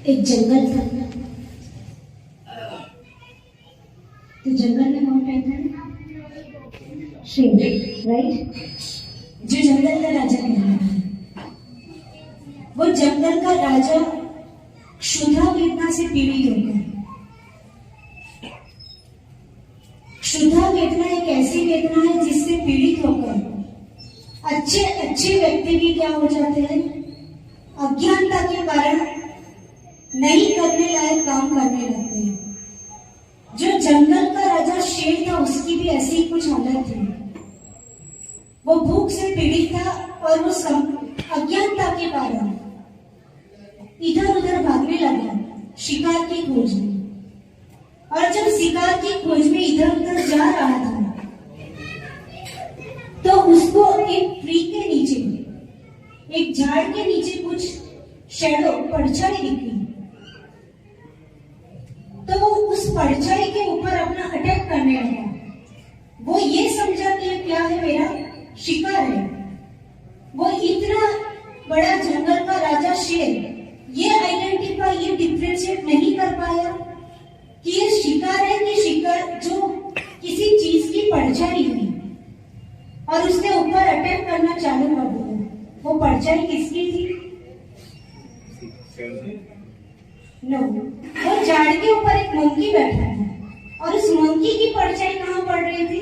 एक जंगल था। तो जंगल में कौन रहता है? शेर, राइट? जो जंगल का राजा कहलाता है। वो जंगल का राजा क्षुधा वेदना से पीड़ित होकर, क्षुधा वेदना एक ऐसी वेदना है जिससे पीड़ित होकर अच्छे अच्छे व्यक्ति भी क्या हो जाते हैं, अज्ञानता के कारण नहीं करने लायक काम करने लगते हैं। जो जंगल का राजा शेर था उसकी भी ऐसी कुछ हालत थी। वो भूख से पीड़ित था और वो अज्ञानता के कारण इधर उधर भागने लगा शिकार की खोज में। और जब शिकार की खोज में इधर उधर जा रहा था तो उसको एक ट्री के नीचे, एक झाड़ के नीचे कुछ शैडो, परछाई दिखी। तो वो उस परछाई के ऊपर अपना अटैक करने लगा। वो ये समझा कि क्या है, मेरा शिकार है। वो इतना बड़ा जंगल का राजा शेर ये आइडेंटिफाई, ये डिफरेंशिएट नहीं कर पाया कि ये शिकार है कि शिकार जो किसी चीज की परछाई है, और उसने ऊपर अटैक करना चालू कर दिया। वो परछाई किसकी थी? नो, वो झाड़ के ऊपर एक मंकी बैठा था और उस मंकी की परछाई कहाँ पड़ रही थी?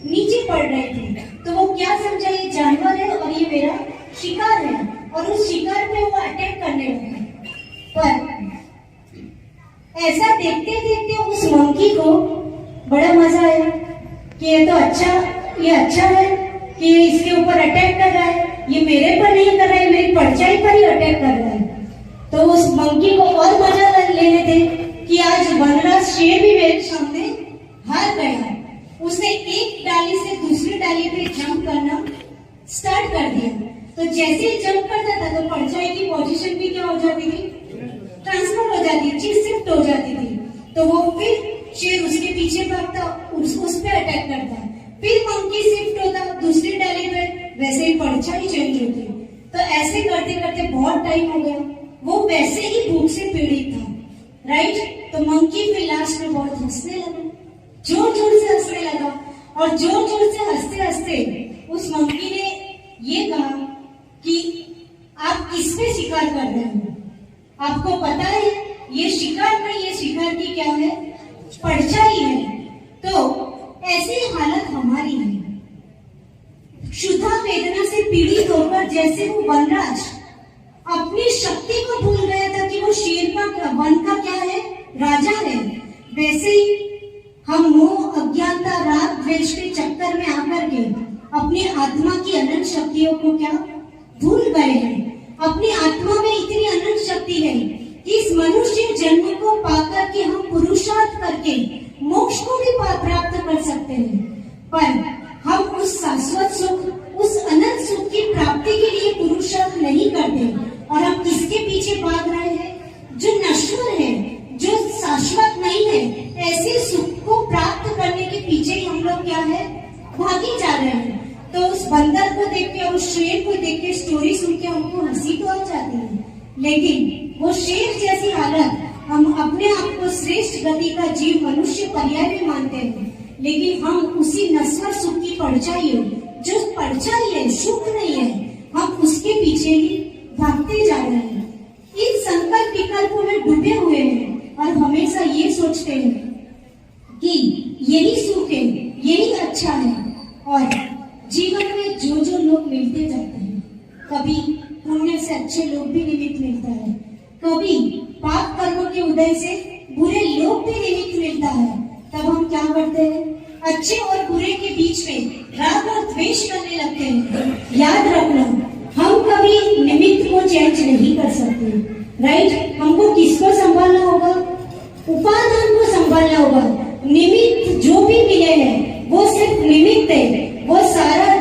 नीचे पड़ रही थी। तो वो क्या समझा, ये जानवर है और ये मेरा शिकार है, और उस शिकार पे वो अटैक करने लगा। पर ऐसा देखते देखते उस मंकी को बड़ा मजा आया कि ये तो अच्छा है कि इसके ऊपर अटैक कर रहा है, ये मेरे पर नहीं कर रहा है, मेरी परछाई पर ही अटैक कर रहा है। तो उस मंकी को और मजा लेने थे कि आज वनराज शेर भी मेरे सामने हार गया। उसने एक डाली से दूसरी डाली पे जंप करना स्टार्ट कर दिया। तो जैसे ही जंप करता था तो परछाई की पोजीशन भी क्या हो जाती थी? ट्रांसफर हो जाती, चीज शिफ्ट हो जाती थी। तो वो फिर शेर उसके पीछे भागता, उस पे अटैक करता, फिर मंकी शिफ्ट होता दूसरी डाली पे, वैसे ही परछाई चेंज होती। तो ऐसे करते करते बहुत टाइम हो गया। वो वैसे ही भूख से पीड़ित था, राइट? तो मंकी फिर लास्ट में बहुत हंसने लगा, जोर जोर से हंसने लगा। और जोर जोर से हंसते हंसते उस मंकी ने ये कहा कि आप किस पे शिकार कर रहे हो? आपको पता है ये शिकार नहीं, ये शिकार की क्या है? परछाई है। तो ऐसी हालत हमारी है। क्षुधा वेदना से पीड़ित होकर जैसे वो वनराज अपनी शक्ति को भूल गया था कि वो शेर का, वन का क्या है? राजा है। वैसे ही हम मोह, अज्ञानता, राग, द्वेष के चक्कर में आकर के अपनी आत्मा की अनंत शक्तियों को क्या भूल गए हैं। अपनी आत्मा में इतनी अनंत शक्ति है कि इस मनुष्य जन्म को पाकर के हम पुरुषार्थ करके मोक्ष को भी प्राप्त कर सकते हैं। पर हम उस शाश्वत सुख, उस अनंत सुख की प्राप्ति के लिए पुरुषार्थ नहीं करते, और हम किसके पीछे भाग रहे हैं? जो नश्वर है, जो शाश्वत नहीं है, ऐसे सुख को प्राप्त करने के पीछे ही हम लोग क्या है? भागे जा रहे हैं। तो उस बंदर को देख के और उस शेर को देख के, स्टोरी सुन के हमको हंसी तो आ जाती है, लेकिन वो शेर जैसी हालत हम अपने आप को श्रेष्ठ गति का जीव मनुष्य पर्याय में मानते हैं, लेकिन हम उसी नश्वर सुख की परछाई है, जो परछाई है, सुख नहीं है, हम उसके पीछे ही भागते जा रहे हैं। इन संकल्प विकल्पों में डूबे हुए हैं और हमेशा ये सोचते हैं कि यही सुख है, यही अच्छा है। और जीवन में जो जो लोग मिलते जाते हैं, कभी पुण्य से अच्छे लोग भी निमित्त मिलता है, कभी पाप कर्मों के उदय से बुरे लोग भी निमित्त मिलता है। तब हम क्या करते हैं? अच्छे और बुरे के बीच में राग और द्वेष करने लगते हैं। याद रखना, हम कभी निमित्त को चेंज नहीं कर सकते, राइट? हमको किसको संभालना होगा? उपादान को संभालना होगा। निमित्त जो भी मिले हैं वो सिर्फ निमित्त है। वो सारा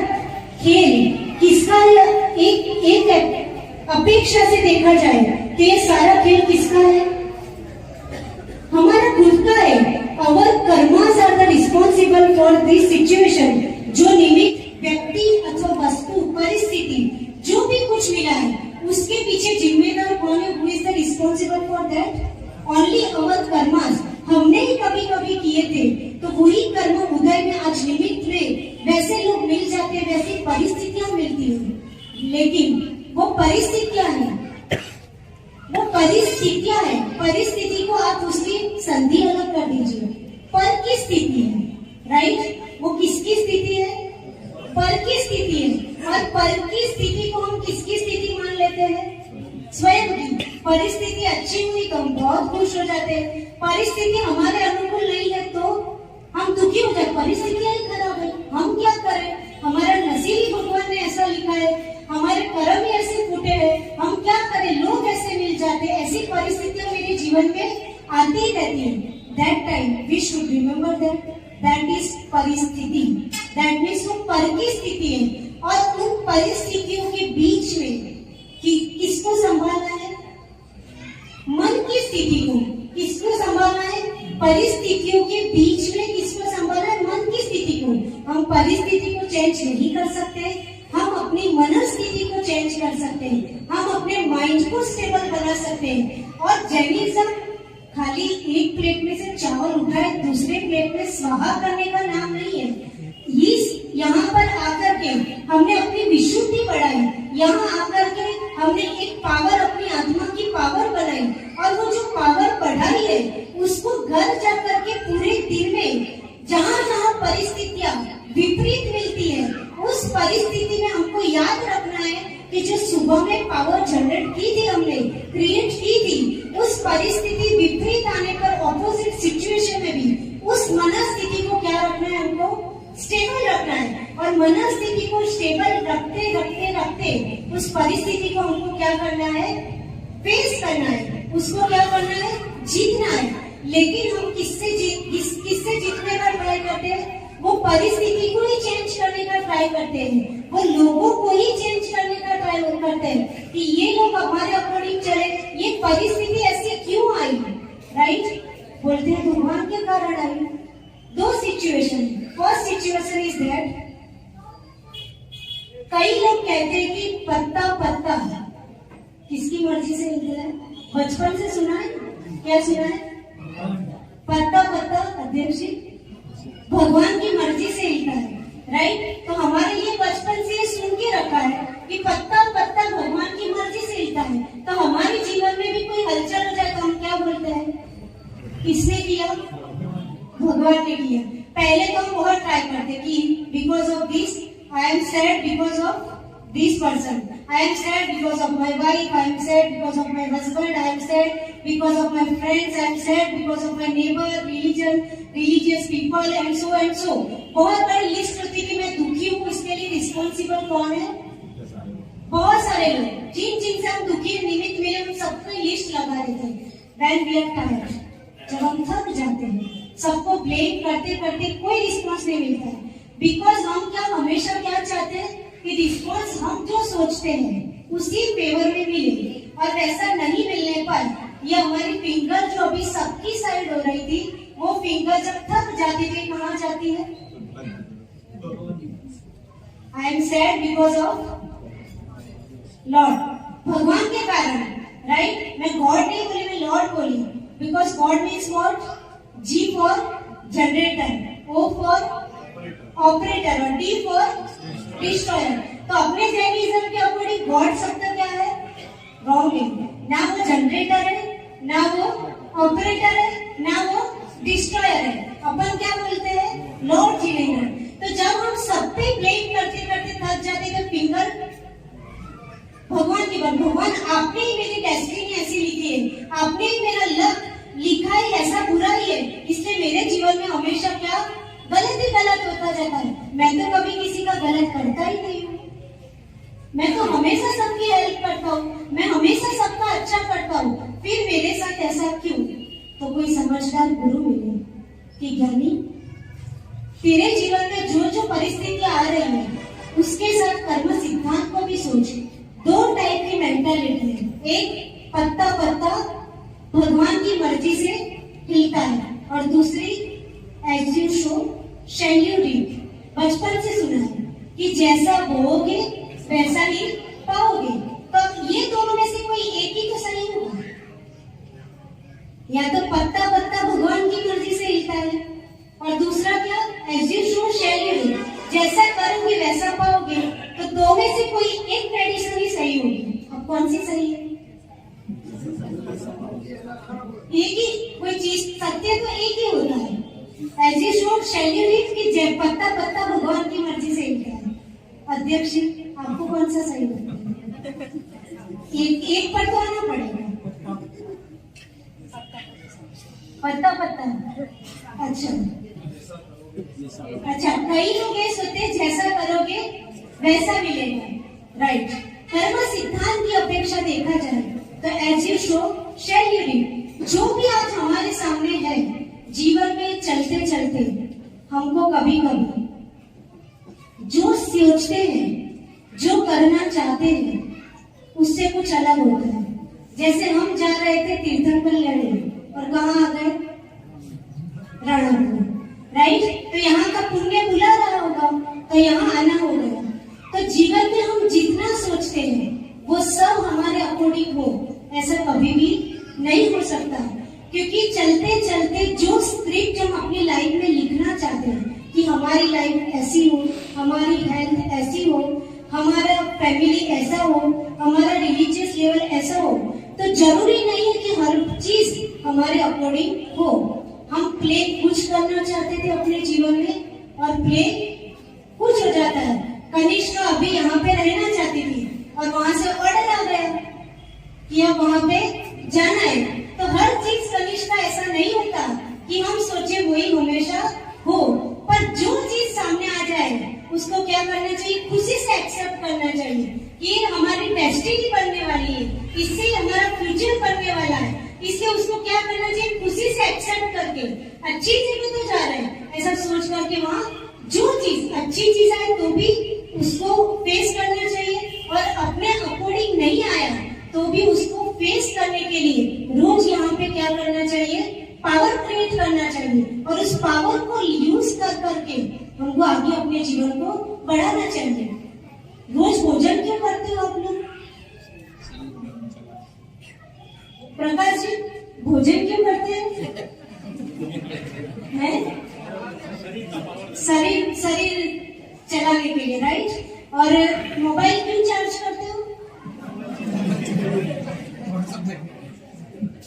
खेल किसका है? एक अपेक्षा से देखा जाए तो ये सारा खेल किसका है? हमारा खुद का है। Our karmas are the responsible for this situation. जो निमित्त व्यक्ति अथवा वस्तु, परिस्थिति, जो भी कुछ मिला है उसके पीछे जिम्मेदार कौन है? Who is the responsible for that? Only our karmas, हमने ही कभी कभी किए थे, तो वही कर्म उदय में आज निमित्त में वैसे लोग मिल जाते हैं, वैसी परिस्थितियां मिलती हैं। लेकिन वो परिस्थितियां हैं, वो परिस्थितियां हैं, परिस्थिति को आप उसकी संधि अलग कर दीजिए। पर की स्थिति है, राइट? वो किसकी स्थिति है? पर की स्थिति है। और पर की स्थिति को हम किसकी स्थिति मान लेते हैं? स्वयं की। परिस्थिति अच्छी हुई तो हम बहुत खुश हो जाते हैं, परिस्थिति हमारे अनुकूल नहीं है तो हम दुखी हो जाते, परिस्थितियां ही खराब है, हम क्या करें, हमारा नसीब ही भगवान ने ऐसा लिखा है, हमारे कर्म ही ऐसे फूटे हैं, हम क्या करें, लोग ऐसे मिल जाते हैं, ऐसी परिस्थितियां मेरे जीवन में आती ही रहती है। That time we should remember that is परिस्थिति, that means वो पर की स्थिति है। और उन परिस्थितियों के बीच में किसको संभालना है? मन की स्थिति को। किसको संभालना है? परिस्थितियों के बीच में किसको संभालना है? मन की स्थिति को। हम परिस्थिति को चेंज नहीं कर सकते, हम अपनी मनस्थिति को चेंज कर सकते हैं, हम अपने माइंड को स्टेबल बना सकते हैं। और जैनिज्म खाली एक प्लेट में से चावल उठाए दूसरे प्लेट में स्वाहा करने का नाम नहीं है। यहाँ पर आकर के हमने अपनी विशुद्धि बढ़ाई, यहाँ आकर के हमने एक पावर, अपनी आत्मा की पावर बनाई, और वो जो पावर बढ़ाई है उसको घर जाकर के पूरे दिन में जहाँ जहाँ परिस्थितियां विपरीत मिलती है, उस परिस्थिति में हमको याद रखना है कि जो सुबह में पावर जनरेट की थी, हमने क्रिएट की थी, उस परिस्थिति विपरीत आने पर ऑपोजिट सिचुएशन में भी उस मनस्थिति को क्या रखना है? हमको स्टेबल रखना है। और मनस्थिति को स्टेबल रखते रखते रखते उस परिस्थिति को हमको क्या करना है? फेस करना है, उसको क्या करना है? जीतना है। लेकिन हम किससे जीतने का ट्राई करते हैं? वो परिस्थिति को ही चेंज करने का ट्राई करते हैं, वो लोगों को ही चेंज करने का ट्राई करते हैं कि ये लोग हमारे अकॉर्डिंग चले, ये परिस्थिति ऐसी क्यों आई, राइट? बोलते हैं भगवान के कारण आई। दो situation, first situation is that कई लोग कहते हैं कि पत्ता पत्ता किसकी मर्जी से निकला है? बचपन से सुना है, क्या सुना है? पत्ता पत्ता अध्यक्ष जी भगवान की मर्जी से हिलता है, राइट? तो हमारे लिए बचपन से सुन के रखा है कि पत्ता पत्ता भगवान की मर्जी से हिलता है। तो हमारे जीवन में भी कोई हलचल हो जाए तो हम क्या बोलते हैं? किसने किया? भगवान ने किया। पहले तो हम बहुत ट्राई करते कि because of this I am sad, because of this person, I am sad because of my wife, I am sad because of my husband, I am sad because of my friends, I am sad because of my neighbor, religious people and so। बहुत बड़ी list होती है कि मैं दुखी हूँ, इसके लिए रिस्पॉन्सिबल कौन है? बहुत सारे लोग, जिन से हम दुखी निमित्त मिले उन सबको लिस्ट लगा देते हैं। When we are tired, जब हम थक जाते हैं, सबको ब्लेम करते करते कोई रिस्पॉन्स नहीं मिलता है। बिकॉज हम हमेशा क्या चाहते हैं कि रिस्पॉन्स हम जो सोचते हैं उसी फेवर में मिले, और वैसा नहीं मिलने पर ये हमारी फिंगर जो अभी सबकी साइड हो रही थी, वो फिंगर जब थक जाती थी कहाँ जाती है? I am sad because of Lord, भगवान के कारण, राइट? मैं गॉड नहीं बोली, मैं लॉर्ड बोली, because god means what? G for generator, O for operator और डी फॉर डिस्ट्रॉयर। तो अपने जैनिज्म के अकॉर्डिंग गॉड शब्द क्या है? रॉन्ग है, ना वो जनरेटर है, ना वो ऑपरेटर है, ना वो डिस्ट्रॉयर है। अपन क्या बोलते हैं? लॉर्ड जी नहीं है। तो जब हम सब पे ब्लेम करते करते थक जाते तो फिंगर भगवान की बात, भगवान आपने ही मेरी डेस्टिनी ऐसी लिखी है, आपने ही मेरा लक लिखा है, ऐसा बुरा ही है, इसलिए मेरे जीवन में हमेशा क्या गलत ही गलत होता जाता है। मैं तो कभी किसी का गलत करता ही नहीं हूँ, मैं तो हमेशा सबकी हेल्प करता हूँ, मैं हमेशा सबका अच्छा करता हूँ, फिर मेरे साथ ऐसा क्यों? तो कोई समझदार गुरु मिले कि ज्ञानी तेरे जीवन में जो जो परिस्थितियां आ रही है उसके साथ कर्म सिद्धांत को भी सोच। दो टाइप की मेंटालिटी है, एक पत्ता पत्ता भगवान की मर्जी से हिलता है, और दूसरी as you sow shall you reap. बचपन से सुना है कि जैसा बोओगे वैसा ही पाओगे। तो ये दोनों में से कोई एक ही तो सही होगा, या तो पत्ता पत्ता भगवान की मर्जी से हिलता है, और दूसरा क्या, as you sow shall you reap, जैसा करोगे वैसा पाओगे। तो दो में से कोई एक ट्रेडिशन ही सही होगी। अब कौन सी सही है? एक ही कोई चीज, सत्य तो एक ही होता है। As you sow shall you reap कि जय पत्ता पत्ता भगवान की मर्जी से हिलता है। अध्यक्ष आपको कौन सा सही लगता है? एक पर तो आना पड़ेगा। पत्ता पत्ता, अच्छा अच्छा, कई लोग ये सोचते जैसा करोगे वैसा मिलेगा, राइट। कर्म सिद्धांत की अपेक्षा देखा जाए तो as you sow shall you reap, जो भी आज हमारे सामने है जीवन में चलते चलते, हमको कभी कभी जो सोचते हैं, जो करना चाहते हैं, उससे कुछ अलग होता है। जैसे हम जा रहे थे तीर्थंकर लेने और कहाँ आ गए? रणपुर, राइट। तो यहाँ का पुण्य बुला रहा होगा तो यहाँ आना हो गया। तो जीवन में हम जितना सोचते हैं वो सब हमारे अकॉर्डिंग हो, ऐसा कभी भी नहीं हो सकता। क्योंकि चलते चलते जो स्क्रिप्ट हम अपनी लाइफ में लिखना चाहते हैं कि हमारी लाइफ ऐसी हो, हमारी हेल्थ ऐसी हो, हमारा फैमिली ऐसा हो, हमारा रिलीजियस लेवल ऐसा हो, तो जरूरी नहीं है कि हर चीज हमारे अकॉर्डिंग हो। हम प्ले कुछ करना चाहते थे अपने जीवन में और प्ले कुछ हो जाता है। कनिष्का अभी यहाँ पे रहना चाहती थी और वहां से ऑर्डर आ गया कि अब वहां पे जाना है। तो हर चीज कनिष्का ऐसा नहीं होता कि हम सोचे वही हमेशा हो, पर जो चीज सामने आ जाए उसको क्या करना चाहिए? खुशी से एक्सेप्ट करना चाहिए कि ये हमारी डेस्टिनी बनने वाली है, इससे हमारा फ्यूचर बनने वाला है। इसलिए उसको क्या करना चाहिए? खुशी से एक्सेप्ट करके अच्छी जगह तो जा रहे हैं ऐसा सोच करके वहाँ जो चीज अच्छी चीज आए तो भी उसको फेस करना चाहिए, और अपने अकॉर्डिंग नहीं आया तो भी उसको फेस करने के लिए रोज यहाँ पे क्या करना चाहिए? पावर क्रिएट करना चाहिए, और उस पावर को यूज कर करके हमको आगे अपने जीवन को बढ़ाना चाहिए। रोज भोजन क्यों करते हो आप लोग? प्रकाश जी, भोजन क्यों करते हैं? शरीर चलाने के लिए, राइट। और मोबाइल क्यों चार्ज करते हो?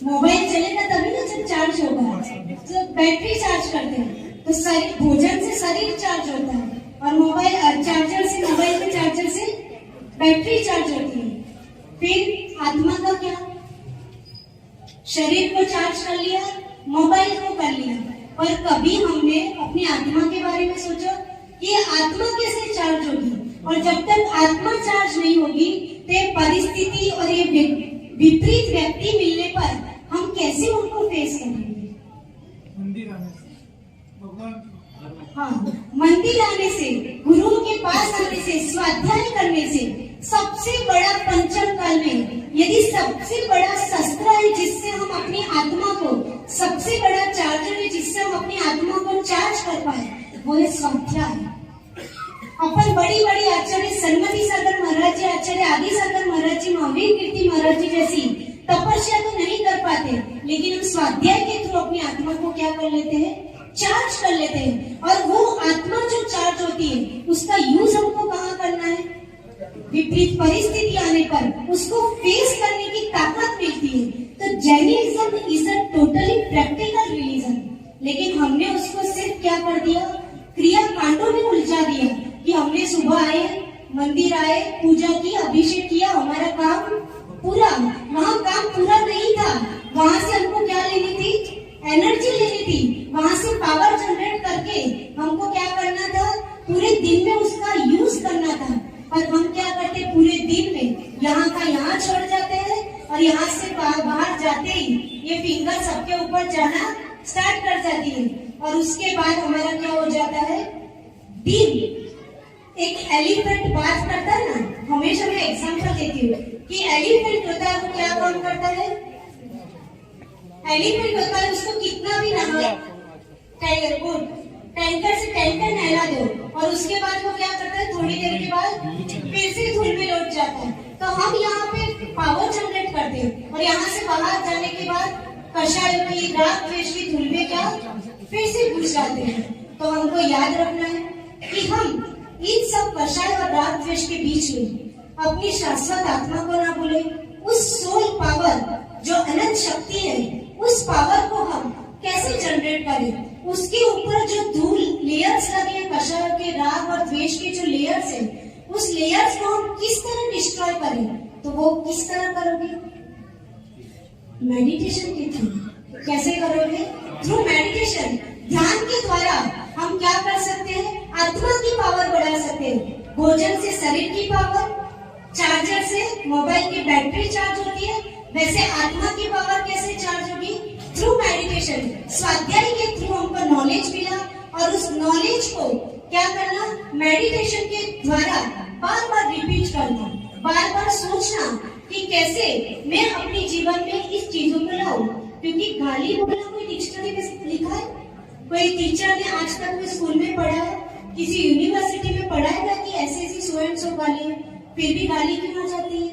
मोबाइल चलेगा तभी ना जब चार्ज होगा, तो बैटरी चार्ज करते हैं। तो भोजन से शरीर चार्ज होता है, और मोबाइल चार्जर से, मोबाइल के चार्जर से बैटरी चार्ज होती है। फिर आत्मा का क्या? शरीर को चार्ज कर लिया, मोबाइल को कर लिया, पर कभी हमने अपनी आत्मा के बारे में सोचा कि आत्मा कैसे चार्ज होगी? और जब तक आत्मा चार्ज नहीं होगी तो परिस्थिति और ये विपरीत व्यक्ति मिलने पर हम कैसे उनको फेस करेंगे? मंदिर आने से, मंदिर आने से, गुरुओं के पास आने से, स्वाध्याय करने से, सबसे बड़ा पंचम काल में यदि सबसे बड़ा शस्त्र है जिससे हम अपनी आत्मा को, सबसे बड़ा चार्जर है जिससे हम अपनी आत्मा को चार्ज कर पाए, वो है स्वाध्याय। अपन बड़ी बड़ी आचार्य सन्मति सागर महाराज जी, आचार्य आदि सागर महाराज जी, महावीर कीर्ति महाराज जी जैसी तपस्या तो नहीं कर पाते, लेकिन हम स्वाध्याय के थ्रू अपनी आत्मा को क्या कर लेते हैं? चार्ज कर लेते हैं। और वो आत्मा जो चार्ज होती है उसका यूज हमको कहाँ करना है? विपरीत परिस्थिति आने पर उसको फेस करने की ताकत मिलती है। तो Jainism is a totally practical religion, लेकिन हमने उसको सिर्फ क्या कर दिया? क्रिया कांडों में उलझा दिया कि हमने सुबह आए, मंदिर आए, पूजा की, अभिषेक किया, हमारा काम पूरा। वहाँ काम पूरा नहीं था, वहाँ से हमको क्या लेनी थी? एनर्जी लेनी थी, वहाँ से पावर जनरेट करके हमको क्या करना था? पूरे दिन में उसका यूज करना था। पर हम क्या करते? पूरे दिन में यहाँ का यहाँ छोड़ जाते हैं, और यहाँ से बाहर जाते ही ये फिंगर सबके ऊपर जाना स्टार्ट कर जाती है, और उसके बाद हमारा क्या हो जाता है? दिन। एक एलिफेंट बात करता है ना, हमेशा मैं एग्जांपल देती हूँ कि एलिफेंट होता है वो क्या काम करता है? एलिफेंट होता है, उसको कितना भी नहा, टैंकर से टैंकर नहला दो, और उसके बाद वो क्या करता है? थोड़ी देर के बाद फिर से धूल में लौट जाता है। तो हम यहाँ पे पावर जनरेट करते हैं, और यहाँ से बाहर जाने के बाद कषायों की राग द्वेष की धूल में क्या फिर से घुस जाते हैं। तो हमको याद रखना है कि हम इन सब कषाय और राग द्वेष के बीच में अपनी शाश्वत आत्मा को ना भूले। उस सोल पावर जो अनंत शक्ति है, उस पावर को हम कैसे जनरेट करें, उसके ऊपर जो धूल लेयर्स लगे हैं, कषायों के राग और द्वेष के जो लेयर्स हैं, उस लेयर्स को हम किस तरह डिस्ट्रॉय करें। तो वो किस तरह करोगे? मेडिटेशन के थ्रू। कैसे करोगे? Through meditation. ध्यान के द्वारा हम क्या कर सकते हैं? आत्मा की पावर बढ़ा सकते हैं। भोजन से शरीर की पावर, चार्जर से मोबाइल की बैटरी चार्ज होती है, वैसे आत्मा की पावर कैसे चार्ज होगी? Through meditation. स्वाध्याय के थ्रू हमको नॉलेज मिला और उस नॉलेज को क्या करना? मेडिटेशन के द्वारा बार बार रिपीट करना, बार बार सोचना कि कैसे मैं अपने जीवन में इस चीजों को लाऊं। क्योंकि गाली बोलना कोई डिक्शनरी में लिखा है? कोई टीचर ने आज तक कोई स्कूल में पढ़ा है, किसी यूनिवर्सिटी में पढ़ाएगा कि ऐसे ऐसी सो एंड सो गाली है? फिर भी गाली क्यों आ जाती है?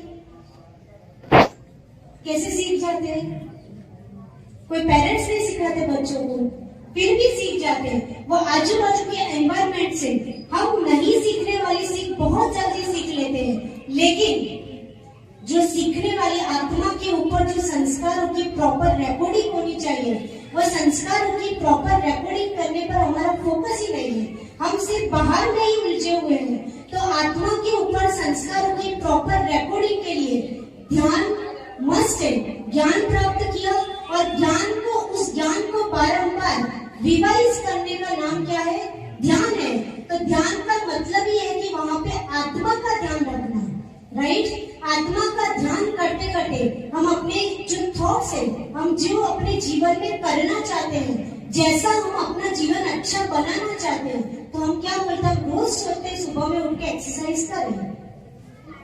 कैसे सीख जाते हैं? कोई पेरेंट्स नहीं सिखाते बच्चों को, फिर भी सीख जाते हैं। वो आजू बाजू के एनवायरनमेंट से हम नहीं सीखने वाली सीख बहुत जल्दी सीख लेते हैं, लेकिन जो सीखने वाली आत्मा के ऊपर जो संस्कारों की प्रॉपर रिकॉर्डिंग होनी चाहिए, वो संस्कारों की प्रॉपर रिकॉर्डिंग करने पर हमारा फोकस ही नहीं है। हम सिर्फ बाहर में ही उलझे हुए हैं। तो आत्मा के ऊपर संस्कारों की प्रॉपर रिकॉर्डिंग के लिए ध्यान मस्ट है। ज्ञान प्राप्त किया और ज्ञान को, उस ज्ञान को बारंबार रिवाइज करने का नाम क्या है? ध्यान है। तो ध्यान का मतलब ही है कि वहां पे आत्मा का ध्यान रखना, राइट? आत्मा का ध्यान करते करते हम अपने जो थॉट्स है, हम जो अपने जीवन में करना चाहते हैं, जैसा हम अपना जीवन अच्छा बनाना चाहते हैं, तो हम क्या बोलते हैं? रोज सोचते हैं सुबह में उठ के एक्सरसाइज करें,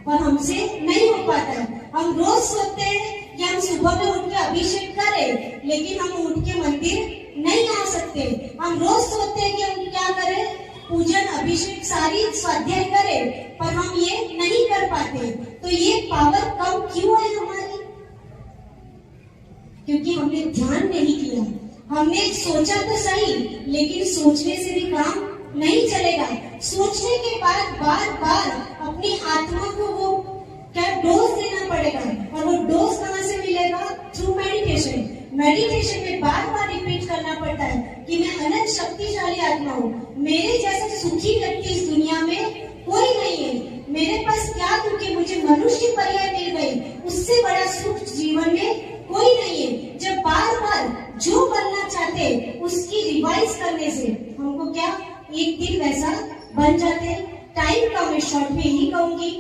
पर हमसे नहीं हो पाता है। हम रोज सोचते हैं कि हम सुबह में उठ के अभिषेक करें, लेकिन हम उठ के मंदिर नहीं आ सकते। हम रोज सोचते हैं कि हम क्या करें? पूजन, अभिषेक, सारी स्वाध्याय करें, पर हम ये नहीं कर पाते। तो ये पावर कम क्यों है हमारी? क्योंकि हमने ध्यान नहीं किया। हमने सोचा तो सही, लेकिन सोचने से भी काम नहीं चलेगा। सोचने के बाद बार बार अपनी आत्मा को वो क्या डोज देना पड़ेगा, और वो डोज कहाँ से मिलेगा? Through meditation. मेडिटेशन में बार बार रिपीट करना पड़ता है कि मैं अनंत शक्तिशाली आत्मा हूँ, मेरे जैसा सुखी व्यक्ति इस दुनिया में कोई नहीं है। मेरे पास क्या, क्योंकि मुझे मनुष्य पर्याय मिल गई, उससे बड़ा सुख जीवन में कोई नहीं है। जब बार बार जो करना चाहते उसकी रिवाइज करने से हमको क्या एक दिन वैसा बन जाते। टाइम का मैं शॉर्ट में ही कहूंगी,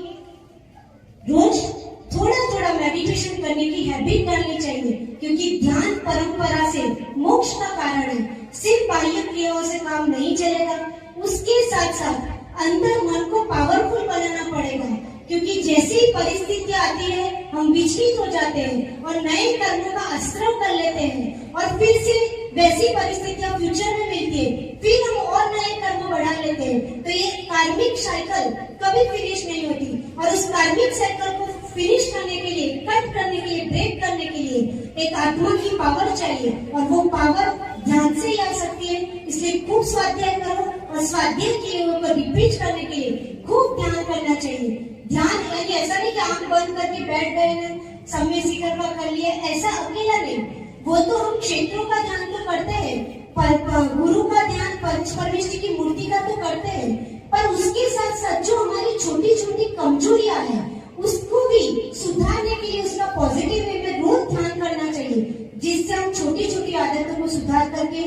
रोज थोड़ा थोड़ा मेडिटेशन करने की हैबिट डालनी चाहिए, क्योंकि ध्यान परंपरा से मोक्ष का कारण है। सिर्फ बाह्य क्रियाओं से काम नहीं चलेगा, उसके साथ साथ अंदर मन को पावरफुल बनाना पड़ेगा। क्योंकि जैसी ही परिस्थितियां आती है हम विचलित हो जाते हैं और नए कर्मों का आश्रय कर लेते हैं, और फिर से वैसी परिस्थितियां फ्यूचर में मिलती है, फिर हम और नए कर्म बढ़ा लेते हैं। तो ये कार्मिक साइकिल कभी फिनिश नहीं होती, और उस कार्मिक साइकिल को फिनिश करने के लिए, कट करने के लिए, ब्रेक करने के लिए एक आत्मा की पावर चाहिए, और वो पावर ध्यान से ही आ सकती है। इसलिए खूब स्वाध्याय करो, और स्वाध्याय के ऊपर रिपीट करने के लिए खूब ध्यान करना चाहिए। ध्यान यानी ऐसा नहीं कि आंख बंद करके बैठ गए ना, समय शिखर का कर लिया, ऐसा अकेला नहीं। वो तो हम क्षेत्रों का ध्यान तो करते हैं, पर गुरु का ध्यान, परमेश्वर की मूर्ति का तो करते हैं, पर उसके साथ साथ जो हमारी छोटी छोटी कमजोरियां हैं उसको भी सुधारने के लिए उसका पॉजिटिव वे में रोज ध्यान करना चाहिए, जिससे हम छोटी छोटी आदतों को सुधार करके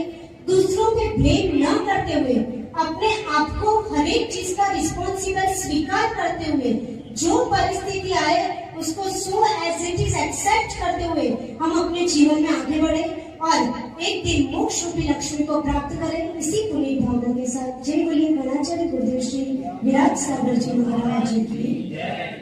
दूसरों पे ब्लेम न करते हुए, अपने आप को हर एक चीज का रिस्पॉन्सिबल स्वीकार करते हुए, जो परिस्थिति आए उसको so as it is accept करते हुए हम अपने जीवन में आगे बढ़े और एक दिन मोक्ष रूपी लक्ष्मी को प्राप्त करें। इसी पुनीत भावना के साथ जय बोलिए गणाचार्य गुरुदेव श्री विराट सागर जी महाराज जी की।